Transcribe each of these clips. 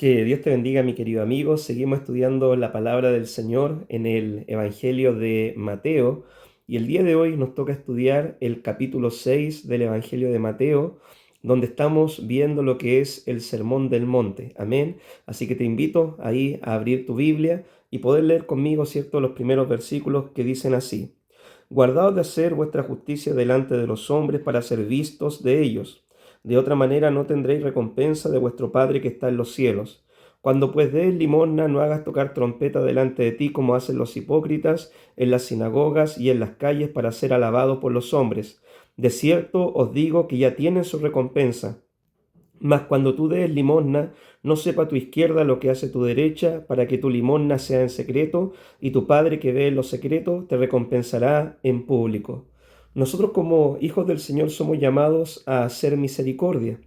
Que Dios te bendiga, mi querido amigo. Seguimos estudiando la palabra del Señor en el Evangelio de Mateo y el día de hoy nos toca estudiar el capítulo 6 del Evangelio de Mateo, donde estamos viendo lo que es el Sermón del Monte. Amén. Así que te invito ahí a abrir tu Biblia y poder leer conmigo, ¿cierto?, los primeros versículos que dicen así: Guardaos de hacer vuestra justicia delante de los hombres para ser vistos de ellos. De otra manera no tendréis recompensa de vuestro Padre que está en los cielos. Cuando pues des limosna, no hagas tocar trompeta delante de ti como hacen los hipócritas en las sinagogas y en las calles para ser alabados por los hombres. De cierto os digo que ya tienen su recompensa. Mas cuando tú des limosna, no sepa tu izquierda lo que hace tu derecha, para que tu limosna sea en secreto, y tu Padre que ve en lo secreto te recompensará en público. Nosotros como hijos del Señor somos llamados a hacer misericordia.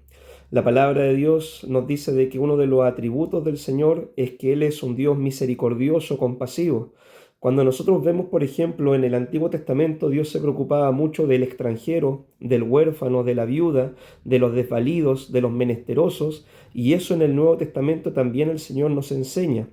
La palabra de Dios nos dice de que uno de los atributos del Señor es que Él es un Dios misericordioso, compasivo. Cuando nosotros vemos, por ejemplo, en el Antiguo Testamento, Dios se preocupaba mucho del extranjero, del huérfano, de la viuda, de los desvalidos, de los menesterosos, y eso en el Nuevo Testamento también el Señor nos enseña.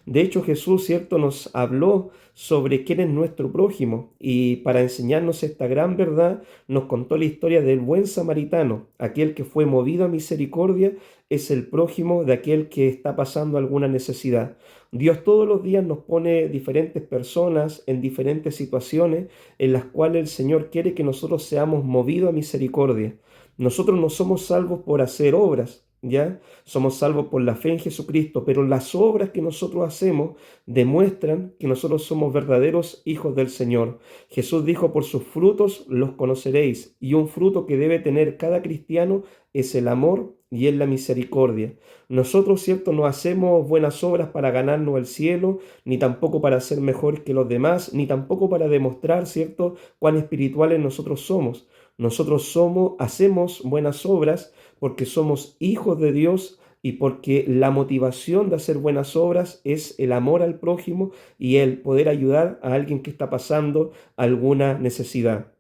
De hecho, Jesús, cierto, nos habló sobre quién es nuestro prójimo y para enseñarnos esta gran verdad nos contó la historia del buen samaritano. Aquel que fue movido a misericordia es el prójimo de aquel que está pasando alguna necesidad. Dios todos los días nos pone diferentes personas en diferentes situaciones en las cuales el Señor quiere que nosotros seamos movidos a misericordia. Nosotros no somos salvos por hacer obras, ¿ya? Somos salvos por la fe en Jesucristo, pero las obras que nosotros hacemos demuestran que nosotros somos verdaderos hijos del Señor. Jesús dijo: por sus frutos los conoceréis, y un fruto que debe tener cada cristiano es el amor y es la misericordia. Nosotros, cierto, no hacemos buenas obras para ganarnos el cielo, ni tampoco para ser mejor que los demás, ni tampoco para demostrar, cierto, cuán espirituales nosotros somos. Hacemos buenas obras porque somos hijos de Dios y porque la motivación de hacer buenas obras es el amor al prójimo y el poder ayudar a alguien que está pasando alguna necesidad.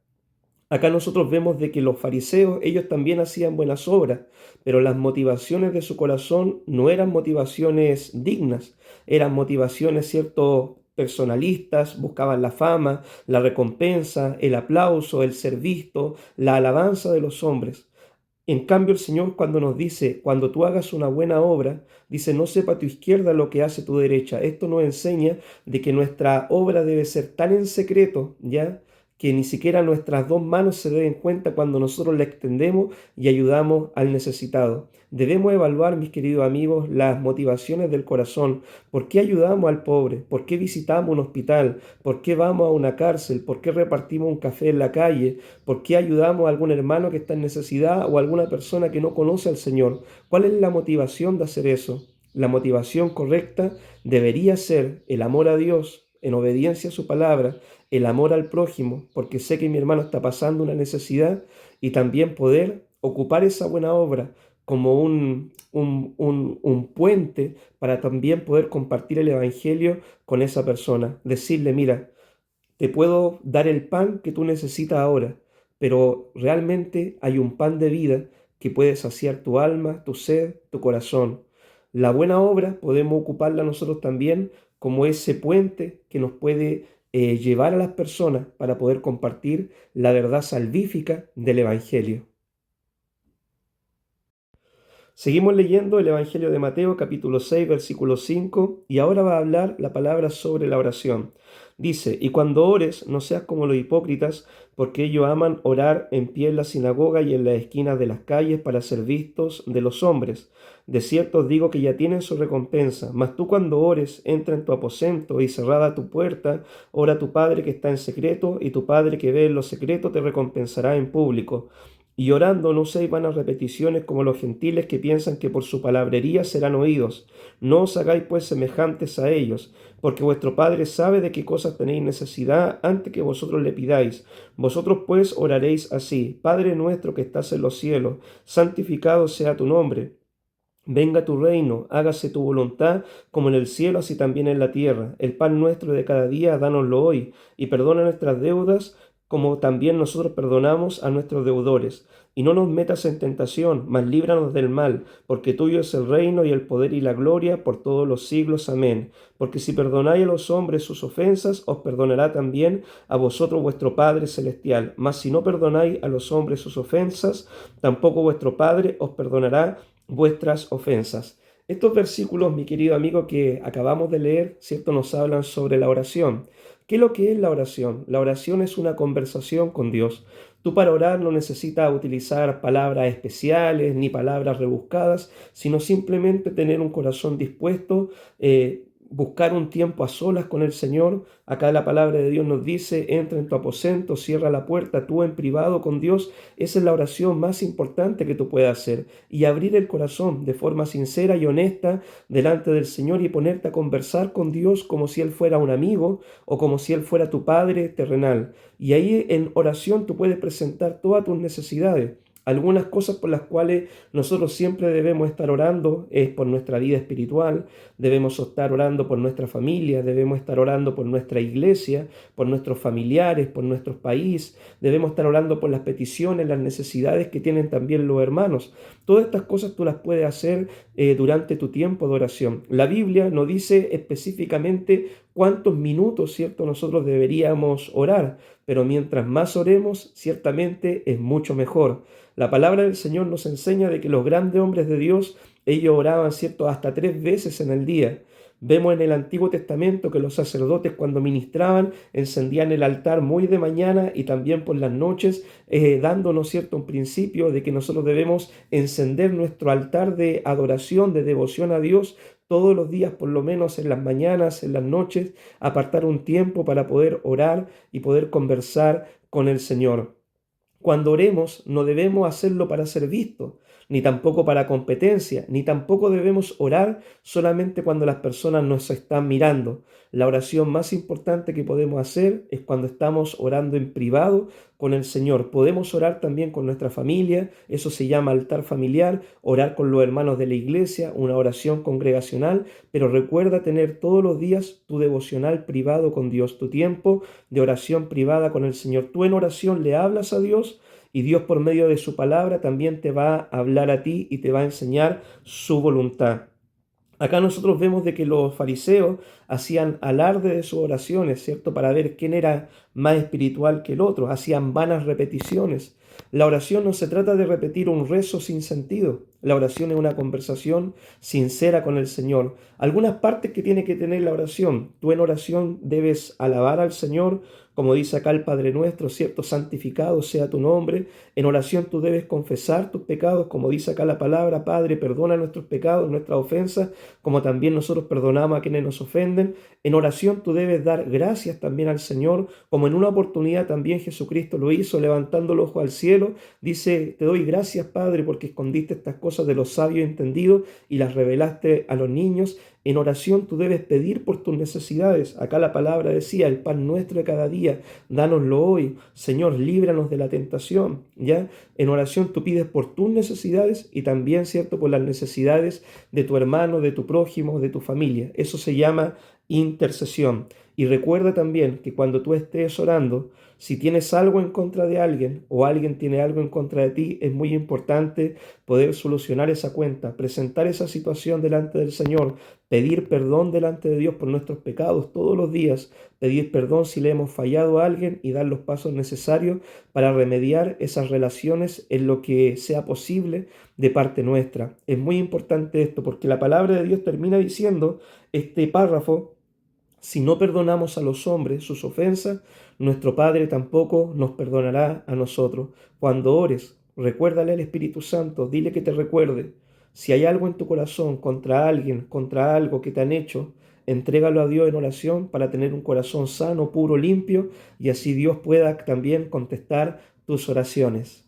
Acá nosotros vemos de que los fariseos, ellos también hacían buenas obras, pero las motivaciones de su corazón no eran motivaciones dignas, eran motivaciones, cierto, personalistas, buscaban la fama, la recompensa, el aplauso, el ser visto, la alabanza de los hombres. En cambio, el Señor cuando nos dice, cuando tú hagas una buena obra, dice: no sepa tu izquierda lo que hace tu derecha. Esto nos enseña de que nuestra obra debe ser tan en secreto, ¿ya?, que ni siquiera nuestras dos manos se den cuenta cuando nosotros la extendemos y ayudamos al necesitado. Debemos evaluar, mis queridos amigos, las motivaciones del corazón. ¿Por qué ayudamos al pobre? ¿Por qué visitamos un hospital? ¿Por qué vamos a una cárcel? ¿Por qué repartimos un café en la calle? ¿Por qué ayudamos a algún hermano que está en necesidad o a alguna persona que no conoce al Señor? ¿Cuál es la motivación de hacer eso? La motivación correcta debería ser el amor a Dios en obediencia a su palabra, el amor al prójimo, porque sé que mi hermano está pasando una necesidad, y también poder ocupar esa buena obra como un puente para también poder compartir el Evangelio con esa persona. Decirle: mira, te puedo dar el pan que tú necesitas ahora, pero realmente hay un pan de vida que puede saciar tu alma, tu sed, tu corazón. La buena obra podemos ocuparla nosotros también como ese puente que nos puede llevar a las personas para poder compartir la verdad salvífica del Evangelio. Seguimos leyendo el Evangelio de Mateo, capítulo 6, versículo 5, y ahora va a hablar la palabra sobre la oración. Dice: y cuando ores, no seas como los hipócritas, porque ellos aman orar en pie en la sinagoga y en las esquinas de las calles para ser vistos de los hombres. De cierto os digo que ya tienen su recompensa. Mas tú, cuando ores, entra en tu aposento y cerrada tu puerta, ora a tu Padre que está en secreto, y tu Padre que ve en lo secreto te recompensará en público. Y orando no uséis vanas repeticiones como los gentiles, que piensan que por su palabrería serán oídos. No os hagáis pues semejantes a ellos, porque vuestro Padre sabe de qué cosas tenéis necesidad antes que vosotros le pidáis. Vosotros pues oraréis así: Padre nuestro que estás en los cielos, santificado sea tu nombre. Venga tu reino, hágase tu voluntad, como en el cielo, así también en la tierra. El pan nuestro de cada día, dánoslo hoy, y perdona nuestras deudas, como también nosotros perdonamos a nuestros deudores. Y no nos metas en tentación, mas líbranos del mal, porque tuyo es el reino y el poder y la gloria por todos los siglos. Amén. Porque si perdonáis a los hombres sus ofensas, os perdonará también a vosotros vuestro Padre Celestial. Mas si no perdonáis a los hombres sus ofensas, tampoco vuestro Padre os perdonará vuestras ofensas. Estos versículos, mi querido amigo, que acabamos de leer, ¿cierto?, nos hablan sobre la oración. ¿Qué es lo que es la oración? La oración es una conversación con Dios. Tú para orar no necesitas utilizar palabras especiales ni palabras rebuscadas, sino simplemente tener un corazón dispuesto, buscar un tiempo a solas con el Señor. Acá la palabra de Dios nos dice: entra en tu aposento, cierra la puerta, tú en privado con Dios. Esa es la oración más importante que tú puedas hacer. Y abrir el corazón de forma sincera y honesta delante del Señor y ponerte a conversar con Dios como si Él fuera un amigo o como si Él fuera tu Padre terrenal. Y ahí en oración tú puedes presentar todas tus necesidades. Algunas cosas por las cuales nosotros siempre debemos estar orando es por nuestra vida espiritual, debemos estar orando por nuestra familia, debemos estar orando por nuestra iglesia, por nuestros familiares, por nuestro país, debemos estar orando por las peticiones, las necesidades que tienen también los hermanos. Todas estas cosas tú las puedes hacer durante tu tiempo de oración. La Biblia no dice específicamente cuántos minutos, ¿cierto?, nosotros deberíamos orar, pero mientras más oremos, ciertamente es mucho mejor. La palabra del Señor nos enseña de que los grandes hombres de Dios, ellos oraban, ¿cierto?, hasta 3 veces en el día. Vemos en el Antiguo Testamento que los sacerdotes, cuando ministraban, encendían el altar muy de mañana y también por las noches, dándonos, ¿cierto?, un principio de que nosotros debemos encender nuestro altar de adoración, de devoción a Dios todos los días, por lo menos en las mañanas, en las noches, apartar un tiempo para poder orar y poder conversar con el Señor. Cuando oremos, no debemos hacerlo para ser vistos, ni tampoco para competencia, ni tampoco debemos orar solamente cuando las personas nos están mirando. La oración más importante que podemos hacer es cuando estamos orando en privado con el Señor. Podemos orar también con nuestra familia, eso se llama altar familiar, orar con los hermanos de la iglesia, una oración congregacional, pero recuerda tener todos los días tu devocional privado con Dios, tu tiempo de oración privada con el Señor. Tú en oración le hablas a Dios y Dios, por medio de su palabra, también te va a hablar a ti y te va a enseñar su voluntad. Acá nosotros vemos de que los fariseos hacían alarde de sus oraciones, ¿cierto?, para ver quién era más espiritual que el otro, hacían vanas repeticiones. La oración no se trata de repetir un rezo sin sentido. La oración es una conversación sincera con el Señor. Algunas partes que tiene que tener la oración. Tú en oración debes alabar al Señor, como dice acá el Padre Nuestro, ¿cierto? Santificado sea tu nombre. En oración tú debes confesar tus pecados, como dice acá la palabra: Padre, perdona nuestros pecados, nuestras ofensas, como también nosotros perdonamos a quienes nos ofenden. En oración tú debes dar gracias también al Señor, como en una oportunidad también Jesucristo lo hizo, levantando el ojo al cielo. Dice: te doy gracias, Padre, porque escondiste estas cosas de los sabios entendidos y las revelaste a los niños. En oración tú debes pedir por tus necesidades. Acá la palabra decía: el pan nuestro de cada día, dánoslo hoy. Señor, líbranos de la tentación. ¿Ya? En oración tú pides por tus necesidades y también, ¿cierto?, por las necesidades de tu hermano, de tu prójimo, de tu familia. Eso se llama intercesión. Y recuerda también que cuando tú estés orando, si tienes algo en contra de alguien o alguien tiene algo en contra de ti, es muy importante poder solucionar esa cuenta, presentar esa situación delante del Señor, pedir perdón delante de Dios por nuestros pecados todos los días, pedir perdón si le hemos fallado a alguien y dar los pasos necesarios para remediar esas relaciones en lo que sea posible de parte nuestra. Es muy importante esto porque la palabra de Dios termina diciendo este párrafo: si no perdonamos a los hombres sus ofensas, nuestro Padre tampoco nos perdonará a nosotros. Cuando ores, recuérdale al Espíritu Santo, dile que te recuerde. Si hay algo en tu corazón contra alguien, contra algo que te han hecho, entrégalo a Dios en oración para tener un corazón sano, puro, limpio, y así Dios pueda también contestar tus oraciones.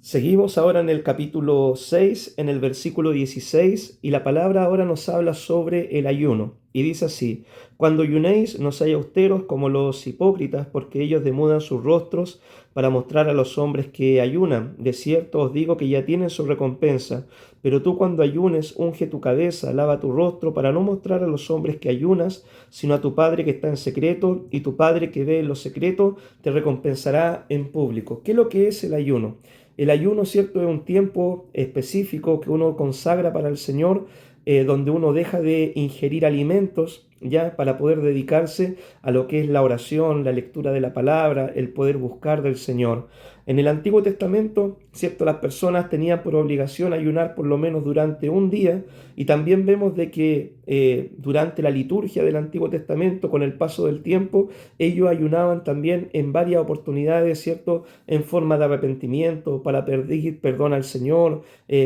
Seguimos ahora en el capítulo 6, en el versículo 16, y la palabra ahora nos habla sobre el ayuno. Y dice así: cuando ayunéis, no seáis austeros como los hipócritas, porque ellos demudan sus rostros para mostrar a los hombres que ayunan. De cierto os digo que ya tienen su recompensa. Pero tú cuando ayunes, unge tu cabeza, lava tu rostro, para no mostrar a los hombres que ayunas, sino a tu Padre que está en secreto, y tu Padre que ve en lo secreto te recompensará en público. ¿Qué es lo que es el ayuno? El ayuno, ¿cierto?, es un tiempo específico que uno consagra para el Señor, donde uno deja de ingerir alimentos, ya, para poder dedicarse a lo que es la oración, la lectura de la palabra, el poder buscar del Señor. En el Antiguo Testamento, ¿cierto?, las personas tenían por obligación ayunar por lo menos durante un día, y también vemos de que durante la liturgia del Antiguo Testamento, con el paso del tiempo, ellos ayunaban también en varias oportunidades, ¿cierto?, en forma de arrepentimiento, para pedir perdón al Señor,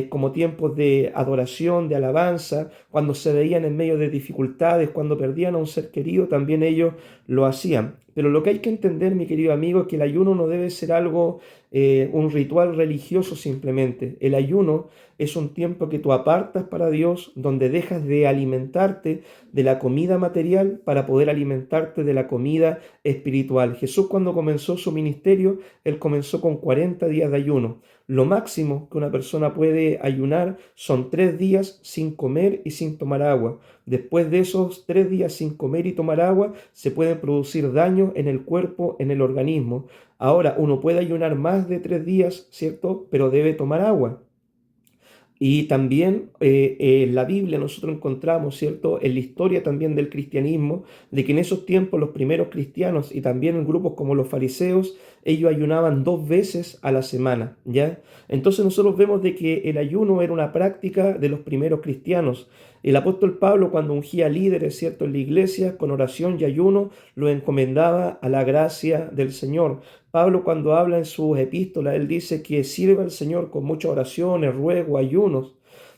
como tiempos de adoración, de alabanza, cuando se veían en medio de dificultades, cuando perdían a un ser querido, también ellos lo hacían. Pero lo que hay que entender, mi querido amigo, es que el ayuno no debe ser algo, un ritual religioso simplemente. El ayuno es un tiempo que tú apartas para Dios, donde dejas de alimentarte de la comida material para poder alimentarte de la comida espiritual. Jesús, cuando comenzó su ministerio, él comenzó con 40 días de ayuno. Lo máximo que una persona puede ayunar son 3 días sin comer y sin tomar agua. Después de esos 3 días sin comer y tomar agua, se pueden producir daños en el cuerpo, en el organismo. Ahora, uno puede ayunar más de 3 días, ¿cierto? Pero debe tomar agua. Y también en la Biblia nosotros encontramos, ¿cierto?, en la historia también del cristianismo, de que en esos tiempos los primeros cristianos y también en grupos como los fariseos, ellos ayunaban 2 veces a la semana, ¿ya? Entonces nosotros vemos de que el ayuno era una práctica de los primeros cristianos. El apóstol Pablo, cuando ungía líderes, ¿cierto?, en la iglesia, con oración y ayuno, lo encomendaba a la gracia del Señor. Pablo, cuando habla en sus epístolas, él dice que sirva al Señor con muchas oraciones, ruegos, ayunos.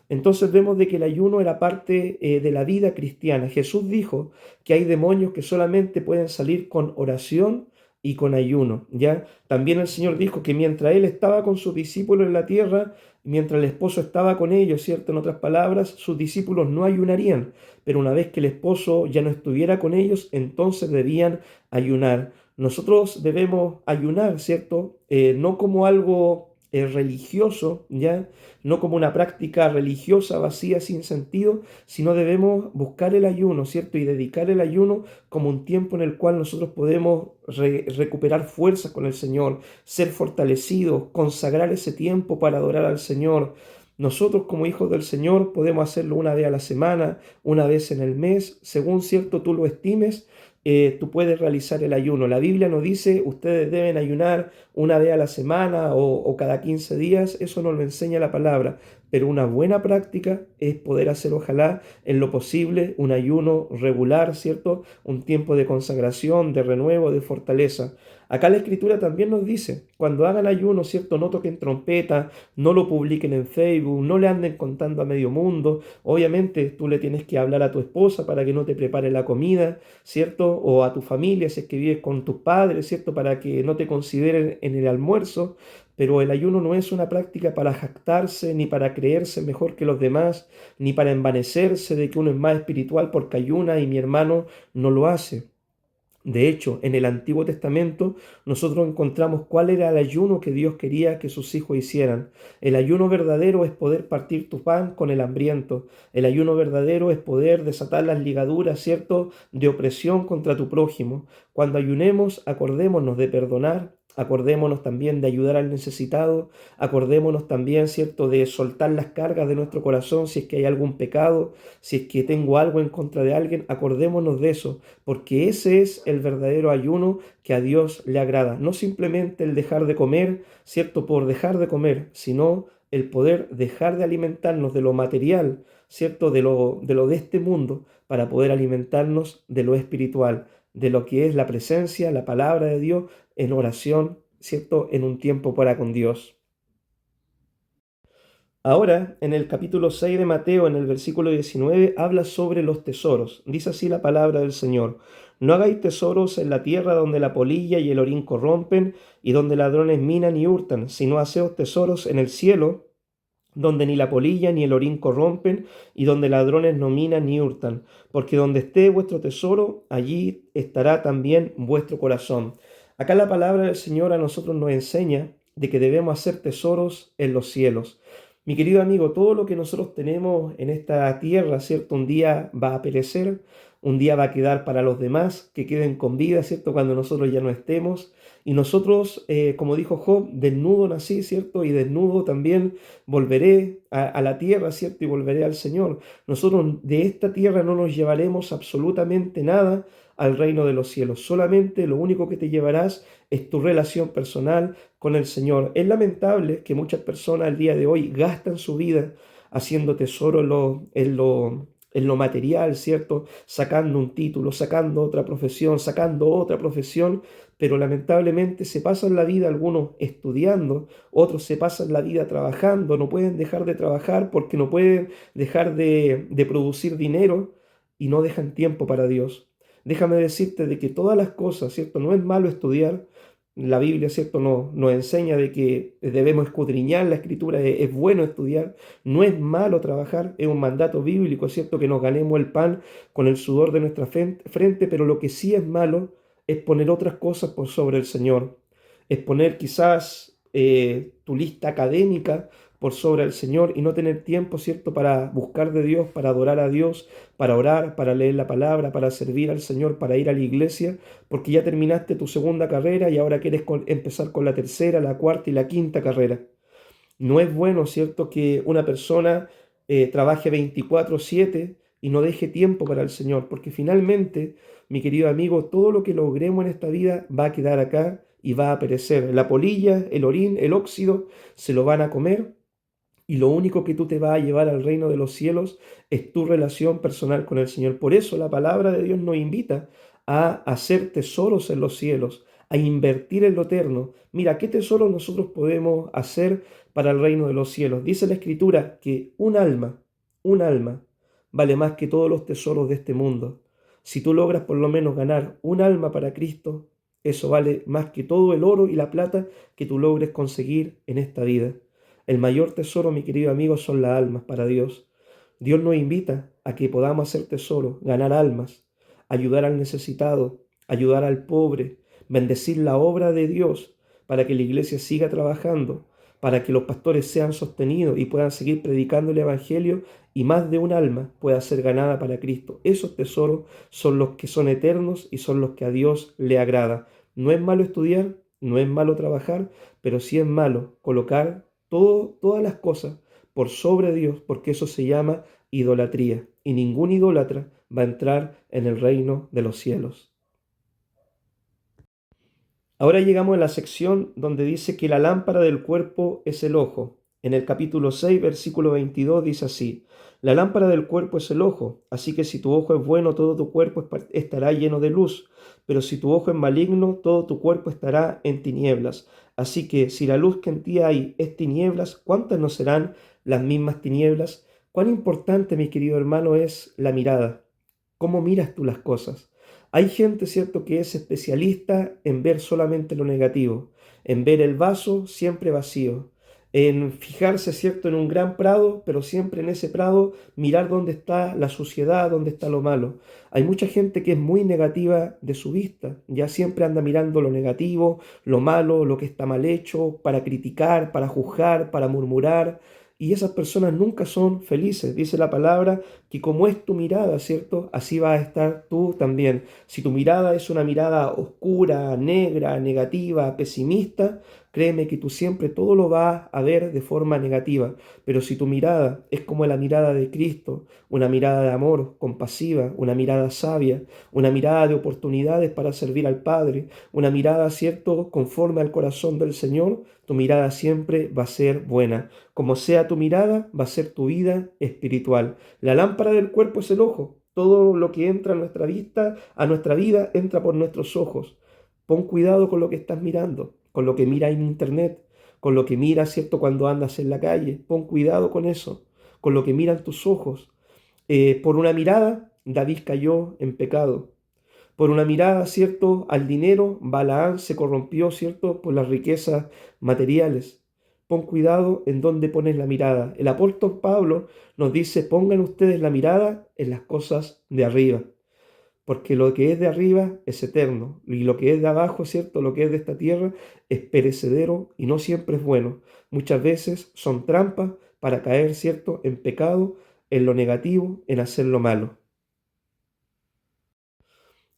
Entonces vemos de que el ayuno era parte de la vida cristiana. Jesús dijo que hay demonios que solamente pueden salir con oración y con ayuno, ¿ya? También el Señor dijo que mientras Él estaba con sus discípulos en la tierra, mientras el esposo estaba con ellos, ¿cierto? En otras palabras, sus discípulos no ayunarían, pero una vez que el esposo ya no estuviera con ellos, entonces debían ayunar. Nosotros debemos ayunar, ¿cierto? No como algo religioso, ¿ya? No como una práctica religiosa vacía sin sentido, sino debemos buscar el ayuno, ¿cierto? Y dedicar el ayuno como un tiempo en el cual nosotros podemos recuperar fuerzas con el Señor, ser fortalecidos, consagrar ese tiempo para adorar al Señor. Nosotros como hijos del Señor podemos hacerlo una vez a la semana, una vez en el mes, según cierto tú lo estimes. Tú puedes realizar el ayuno. La Biblia no dice ustedes deben ayunar una vez a la semana o cada 15 días, eso no lo enseña la palabra, pero una buena práctica es poder hacer, ojalá, en lo posible, un ayuno regular, ¿cierto? Un tiempo de consagración, de renuevo, de fortaleza. Acá la Escritura también nos dice, cuando hagan ayuno, ¿cierto? No toquen trompeta, no lo publiquen en Facebook, no le anden contando a medio mundo. Obviamente tú le tienes que hablar a tu esposa para que no te prepare la comida, ¿cierto? O a tu familia, si es que vives con tus padres, ¿cierto? Para que no te consideren en el almuerzo. Pero el ayuno no es una práctica para jactarse, ni para creerse mejor que los demás, ni para envanecerse de que uno es más espiritual porque ayuna y mi hermano no lo hace. De hecho, en el Antiguo Testamento nosotros encontramos cuál era el ayuno que Dios quería que sus hijos hicieran. El ayuno verdadero es poder partir tu pan con el hambriento. El ayuno verdadero es poder desatar las ligaduras, ¿cierto?, de opresión contra tu prójimo. Cuando ayunemos, acordémonos de perdonar. Acordémonos también de ayudar al necesitado. Acordémonos también, ¿cierto?, de soltar las cargas de nuestro corazón si es que hay algún pecado, si es que tengo algo en contra de alguien. Acordémonos de eso, porque ese es el verdadero ayuno que a Dios le agrada. No simplemente el dejar de comer, ¿cierto?, por dejar de comer, sino el poder dejar de alimentarnos de lo material, ¿cierto?, de lo de este mundo, para poder alimentarnos de lo espiritual, de lo que es la presencia, la palabra de Dios en oración, ¿cierto?, en un tiempo para con Dios. Ahora, en el capítulo 6 de Mateo, en el versículo 19, habla sobre los tesoros. Dice así la palabra del Señor: no hagáis tesoros en la tierra donde la polilla y el orín corrompen y donde ladrones minan y hurtan, sino haceos tesoros en el cielo, donde ni la polilla ni el orín corrompen, y donde ladrones no minan ni hurtan, porque donde esté vuestro tesoro, allí estará también vuestro corazón. Acá la palabra del Señor a nosotros nos enseña de que debemos hacer tesoros en los cielos. Mi querido amigo, todo lo que nosotros tenemos en esta tierra, ¿cierto? Un día va a perecer, un día va a quedar para los demás, que queden con vida, ¿cierto? Cuando nosotros ya no estemos. Y nosotros, como dijo Job, desnudo nací, ¿cierto? Y desnudo también volveré a la tierra, ¿cierto? Y volveré al Señor. Nosotros de esta tierra no nos llevaremos absolutamente nada al reino de los cielos. Solamente lo único que te llevarás es tu relación personal con el Señor. Es lamentable que muchas personas al día de hoy gastan su vida haciendo tesoro en lo material, ¿cierto? Sacando un título, sacando otra profesión, pero lamentablemente se pasan la vida algunos estudiando, otros se pasan la vida trabajando, no pueden dejar de trabajar porque no pueden dejar de producir dinero y no dejan tiempo para Dios. Déjame decirte de que todas las cosas, ¿cierto? No es malo estudiar. La Biblia, ¿cierto? Nos enseña de que debemos escudriñar la Escritura, es bueno estudiar, no es malo trabajar, es un mandato bíblico, ¿cierto? Que nos ganemos el pan con el sudor de nuestra frente, pero lo que sí es malo es poner otras cosas por sobre el Señor, es poner quizás tu lista académica por sobre el Señor y no tener tiempo, ¿cierto? Para buscar de Dios, para adorar a Dios, para orar, para leer la palabra, para servir al Señor, para ir a la iglesia, porque ya terminaste tu segunda carrera y ahora quieres empezar con la tercera, la cuarta y la quinta carrera. No es bueno, ¿cierto?, que una persona trabaje 24/7 y no deje tiempo para el Señor, porque finalmente, mi querido amigo, todo lo que logremos en esta vida va a quedar acá y va a perecer. La polilla, el orín, el óxido se lo van a comer y lo único que tú te vas a llevar al reino de los cielos es tu relación personal con el Señor. Por eso la palabra de Dios nos invita a hacer tesoros en los cielos, a invertir en lo eterno. Mira, ¿qué tesoros nosotros podemos hacer para el reino de los cielos? Dice la Escritura que un alma, vale más que todos los tesoros de este mundo. Si tú logras por lo menos ganar un alma para Cristo, eso vale más que todo el oro y la plata que tú logres conseguir en esta vida. El mayor tesoro, mi querido amigo, son las almas para Dios. Dios nos invita a que podamos hacer tesoro, ganar almas, ayudar al necesitado, ayudar al pobre, bendecir la obra de Dios para que la iglesia siga trabajando, para que los pastores sean sostenidos y puedan seguir predicando el Evangelio y más de un alma pueda ser ganada para Cristo. Esos tesoros son los que son eternos y son los que a Dios le agrada. No es malo estudiar, no es malo trabajar, pero sí es malo colocar todas las cosas por sobre Dios, porque eso se llama idolatría. Y ningún idólatra va a entrar en el reino de los cielos. Ahora llegamos a la sección donde dice que la lámpara del cuerpo es el ojo. En el capítulo 6, versículo 22 dice así: la lámpara del cuerpo es el ojo, así que si tu ojo es bueno, todo tu cuerpo estará lleno de luz, pero si tu ojo es maligno, todo tu cuerpo estará en tinieblas. Así que si la luz que en ti hay es tinieblas, ¿cuántas no serán las mismas tinieblas? Cuán importante, mi querido hermano, es la mirada. ¿Cómo miras tú las cosas? Hay gente, ¿cierto?, que es especialista en ver solamente lo negativo, en ver el vaso siempre vacío, en fijarse, ¿cierto?, en un gran prado, pero siempre en ese prado mirar dónde está la suciedad, dónde está lo malo. Hay mucha gente que es muy negativa de su vista, ya siempre anda mirando lo negativo, lo malo, lo que está mal hecho, para criticar, para juzgar, para murmurar. Y esas personas nunca son felices. Dice la palabra que como es tu mirada, ¿cierto? Así vas a estar tú también. Si tu mirada es una mirada oscura, negra, negativa, pesimista, créeme que tú siempre todo lo vas a ver de forma negativa. Pero si tu mirada es como la mirada de Cristo, una mirada de amor, compasiva, una mirada sabia, una mirada de oportunidades para servir al Padre, una mirada, ¿cierto?, conforme al corazón del Señor, tu mirada siempre va a ser buena. Como sea tu mirada, va a ser tu vida espiritual. La lámpara del cuerpo es el ojo. Todo lo que entra a nuestra vista, a nuestra vida, entra por nuestros ojos. Pon cuidado con lo que estás mirando, con lo que miras en internet, con lo que miras, ¿cierto?, cuando andas en la calle. Pon cuidado con eso, con lo que miran tus ojos. Por una mirada, David cayó en pecado. Por una mirada, ¿cierto?, al dinero, Balaán se corrompió, ¿cierto?, por las riquezas materiales. pon cuidado en dónde pones la mirada. El apóstol Pablo nos dice, pongan ustedes la mirada en las cosas de arriba, porque lo que es de arriba es eterno, y lo que es de abajo, ¿cierto? Lo que es de esta tierra es perecedero y no siempre es bueno. Muchas veces son trampas para caer, ¿cierto?, en pecado, en lo negativo, en hacer lo malo.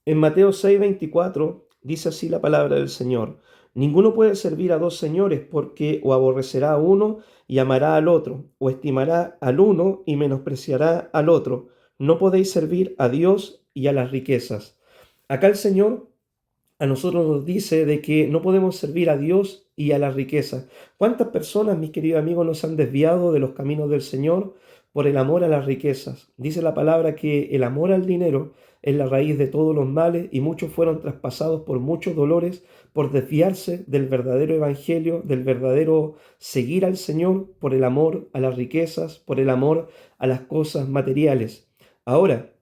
En Mateo 6:24 dice así la palabra del Señor: ninguno puede servir a dos señores, porque o aborrecerá a uno y amará al otro, o estimará al uno y menospreciará al otro. No podéis servir a Dios y a las riquezas. Acá el Señor a nosotros nos dice de que no podemos servir a Dios y a la riqueza. ¿Cuántas personas, mis queridos amigos, nos han desviado de los caminos del Señor por el amor a las riquezas? Dice la palabra que el amor al dinero es la raíz de todos los males, y muchos fueron traspasados por muchos dolores por desviarse del verdadero evangelio, del verdadero seguir al Señor, por el amor a las riquezas, por el amor a las cosas materiales. Ahora,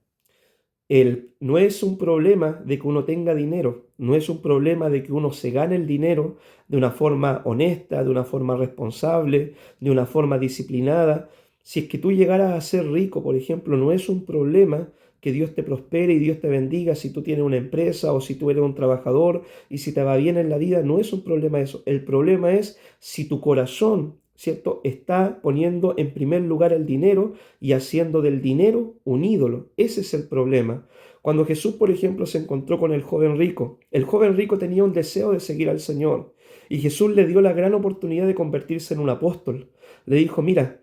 no es un problema de que uno tenga dinero, no es un problema de que uno se gane el dinero de una forma honesta, de una forma responsable, de una forma disciplinada. Si es que tú llegaras a ser rico, por ejemplo, no es un problema que Dios te prospere y Dios te bendiga si tú tienes una empresa o si tú eres un trabajador y si te va bien en la vida. No es un problema eso. El problema es si tu corazón, ¿cierto?, está poniendo en primer lugar el dinero y haciendo del dinero un ídolo. Ese es el problema. Cuando Jesús, por ejemplo, se encontró con el joven rico tenía un deseo de seguir al Señor, y Jesús le dio la gran oportunidad de convertirse en un apóstol. Le dijo, mira,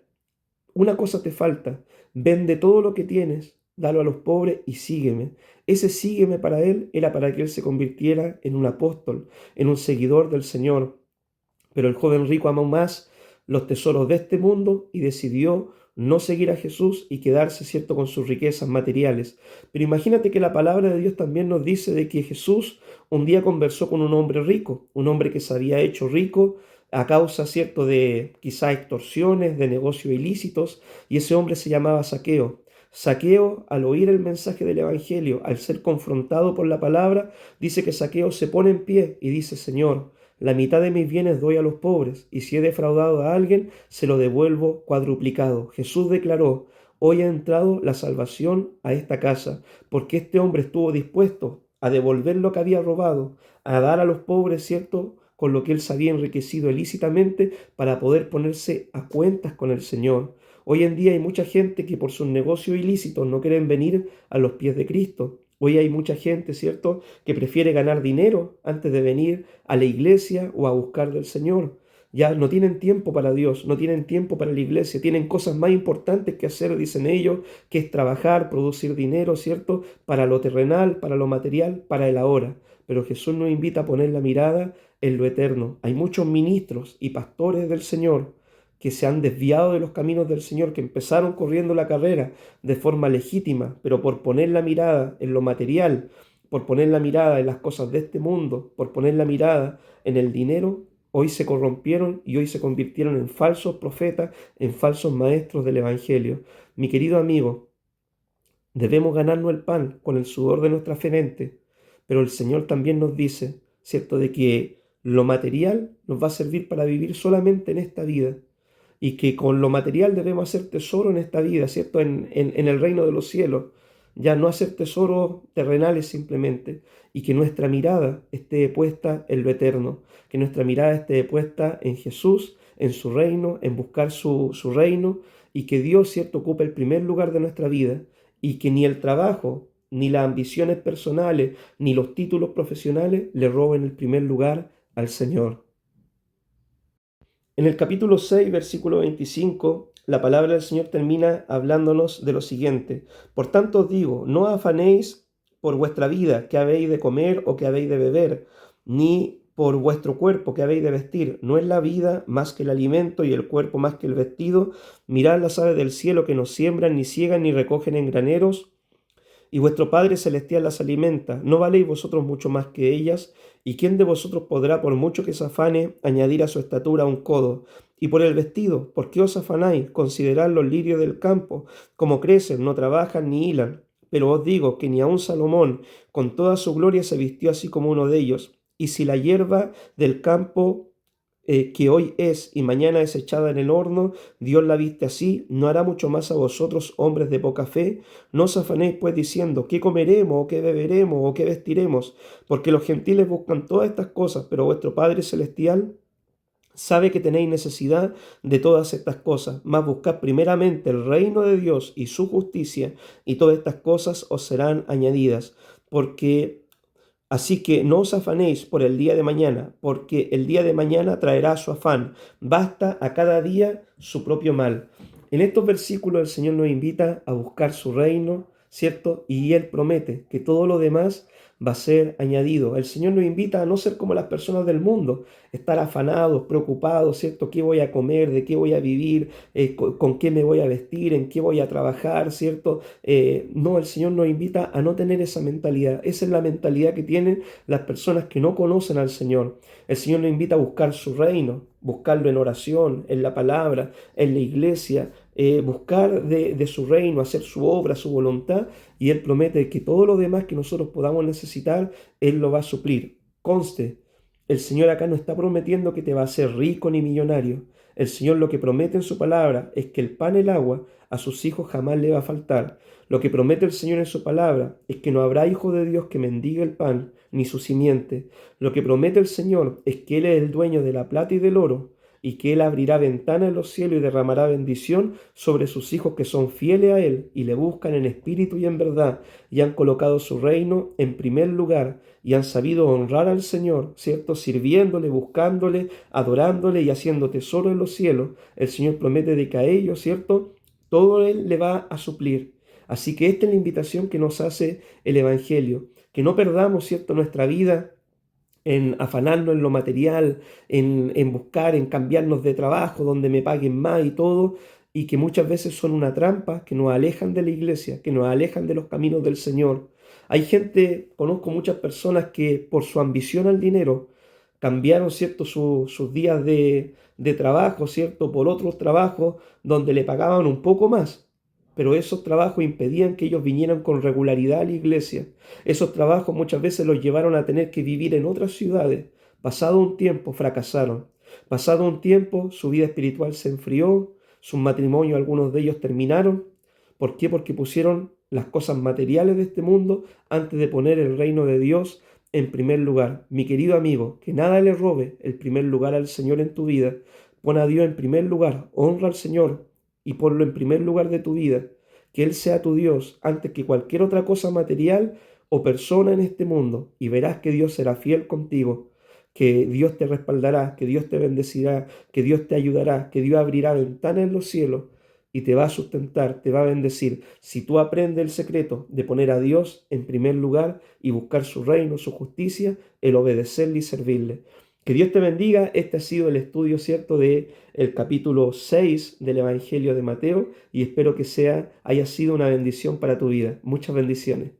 una cosa te falta, vende todo lo que tienes, dalo a los pobres y sígueme. Ese sígueme para él era para que él se convirtiera en un apóstol, en un seguidor del Señor. Pero el joven rico amó más los tesoros de este mundo y decidió no seguir a Jesús y quedarse, ¿cierto?, con sus riquezas materiales. Pero imagínate que la palabra de Dios también nos dice de que Jesús un día conversó con un hombre rico, un hombre que se había hecho rico a causa, ¿cierto?, de quizá extorsiones, de negocios ilícitos, y ese hombre se llamaba Zaqueo. Zaqueo, al oír el mensaje del Evangelio, al ser confrontado por la palabra, dice que Zaqueo se pone en pie y dice, Señor, la mitad de mis bienes doy a los pobres, y si he defraudado a alguien, se lo devuelvo cuadruplicado. Jesús declaró, hoy ha entrado la salvación a esta casa, porque este hombre estuvo dispuesto a devolver lo que había robado, a dar a los pobres, ¿cierto?, con lo que él se había enriquecido ilícitamente, para poder ponerse a cuentas con el Señor. Hoy en día hay mucha gente que por sus negocios ilícitos no quieren venir a los pies de Cristo. Hoy hay mucha gente, ¿cierto?, que prefiere ganar dinero antes de venir a la iglesia o a buscar del Señor. Ya no tienen tiempo para Dios, no tienen tiempo para la iglesia, tienen cosas más importantes que hacer, dicen ellos, que es trabajar, producir dinero, ¿cierto?, para lo terrenal, para lo material, para el ahora. Pero Jesús nos invita a poner la mirada en lo eterno. Hay muchos ministros y pastores del Señor que se han desviado de los caminos del Señor, que empezaron corriendo la carrera de forma legítima, pero por poner la mirada en lo material, por poner la mirada en las cosas de este mundo, por poner la mirada en el dinero, hoy se corrompieron y hoy se convirtieron en falsos profetas, en falsos maestros del Evangelio. Mi querido amigo, debemos ganarnos el pan con el sudor de nuestra frente, pero el Señor también nos dice, ¿cierto?, de que lo material nos va a servir para vivir solamente en esta vida, y que con lo material debemos hacer tesoro en esta vida, ¿cierto?, en el reino de los cielos, ya no hacer tesoros terrenales simplemente, y que nuestra mirada esté puesta en lo eterno, que nuestra mirada esté puesta en Jesús, en su reino, en buscar su reino, y que Dios, ¿cierto?, ocupe el primer lugar de nuestra vida, y que ni el trabajo, ni las ambiciones personales, ni los títulos profesionales le roben el primer lugar al Señor. En el capítulo 6, versículo 25, la palabra del Señor termina hablándonos de lo siguiente. Por tanto os digo, no afanéis por vuestra vida, qué habéis de comer o qué habéis de beber, ni por vuestro cuerpo, qué habéis de vestir. ¿No es la vida más que el alimento y el cuerpo más que el vestido? Mirad las aves del cielo, que no siembran, ni ciegan, ni recogen en graneros, y vuestro Padre Celestial las alimenta. ¿No valéis vosotros mucho más que ellas? ¿Y quién de vosotros podrá, por mucho que se afane, añadir a su estatura un codo? Y por el vestido, ¿por qué os afanáis? Considerad los lirios del campo, cómo crecen, no trabajan ni hilan. Pero os digo que ni aun Salomón, con toda su gloria, se vistió así como uno de ellos. Y si la hierba del campo que hoy es y mañana es echada en el horno, Dios la viste así, ¿no hará mucho más a vosotros, hombres de poca fe? No os afanéis pues diciendo, ¿qué comeremos, o qué beberemos, o qué vestiremos? Porque los gentiles buscan todas estas cosas, pero vuestro Padre Celestial sabe que tenéis necesidad de todas estas cosas, mas buscad primeramente el reino de Dios y su justicia, y todas estas cosas os serán añadidas. Porque Así que no os afanéis por el día de mañana, porque el día de mañana traerá su afán. Basta a cada día su propio mal. En estos versículos el Señor nos invita a buscar su reino, ¿cierto? Y Él promete que todo lo demás va a ser añadido. El Señor nos invita a no ser como las personas del mundo, estar afanados, preocupados, ¿cierto? ¿Qué voy a comer? ¿De qué voy a vivir? ¿Con qué me voy a vestir? ¿En qué voy a trabajar? ¿Cierto? No, el Señor nos invita a no tener esa mentalidad. Esa es la mentalidad que tienen las personas que no conocen al Señor. El Señor nos invita a buscar su reino, buscarlo en oración, en la palabra, en la iglesia, buscar de su reino, hacer su obra, su voluntad, y Él promete que todo lo demás que nosotros podamos necesitar, Él lo va a suplir. Conste, el Señor acá no está prometiendo que te va a hacer rico ni millonario. El Señor lo que promete en su palabra es que el pan y el agua a sus hijos jamás le va a faltar. Lo que promete el Señor en su palabra es que no habrá hijo de Dios que mendigue el pan, ni su simiente. Lo que promete el Señor es que Él es el dueño de la plata y del oro, y que Él abrirá ventanas en los cielos y derramará bendición sobre sus hijos que son fieles a Él y le buscan en espíritu y en verdad, y han colocado su reino en primer lugar, y han sabido honrar al Señor, ¿cierto? Sirviéndole, buscándole, adorándole y haciendo tesoro en los cielos. El Señor promete de que a ellos, ¿cierto? Todo Él le va a suplir. Así que esta es la invitación que nos hace el Evangelio, que no perdamos, ¿cierto?, nuestra vida en afanarnos en lo material, en buscar, en cambiarnos de trabajo, donde me paguen más y todo, y que muchas veces son una trampa que nos alejan de la iglesia, que nos alejan de los caminos del Señor. Hay gente, conozco muchas personas que por su ambición al dinero cambiaron, ¿cierto?, sus días de trabajo, ¿cierto?, por otros trabajos donde le pagaban un poco más. Pero esos trabajos impedían que ellos vinieran con regularidad a la iglesia. Esos trabajos muchas veces los llevaron a tener que vivir en otras ciudades. Pasado un tiempo fracasaron. Pasado un tiempo su vida espiritual se enfrió, sus matrimonios, algunos de ellos terminaron. ¿Por qué? Porque pusieron las cosas materiales de este mundo antes de poner el reino de Dios en primer lugar. Mi querido amigo, que nada le robe el primer lugar al Señor en tu vida. Pon a Dios en primer lugar, honra al Señor y ponlo en primer lugar de tu vida. Que Él sea tu Dios antes que cualquier otra cosa material o persona en este mundo, y verás que Dios será fiel contigo, que Dios te respaldará, que Dios te bendecirá, que Dios te ayudará, que Dios abrirá ventanas en los cielos y te va a sustentar, te va a bendecir. Si tú aprendes el secreto de poner a Dios en primer lugar y buscar su reino, su justicia, el obedecerle y servirle. Que Dios te bendiga. Este ha sido el estudio, ¿cierto?, de el capítulo 6 del Evangelio de Mateo, y espero que haya sido una bendición para tu vida. Muchas bendiciones.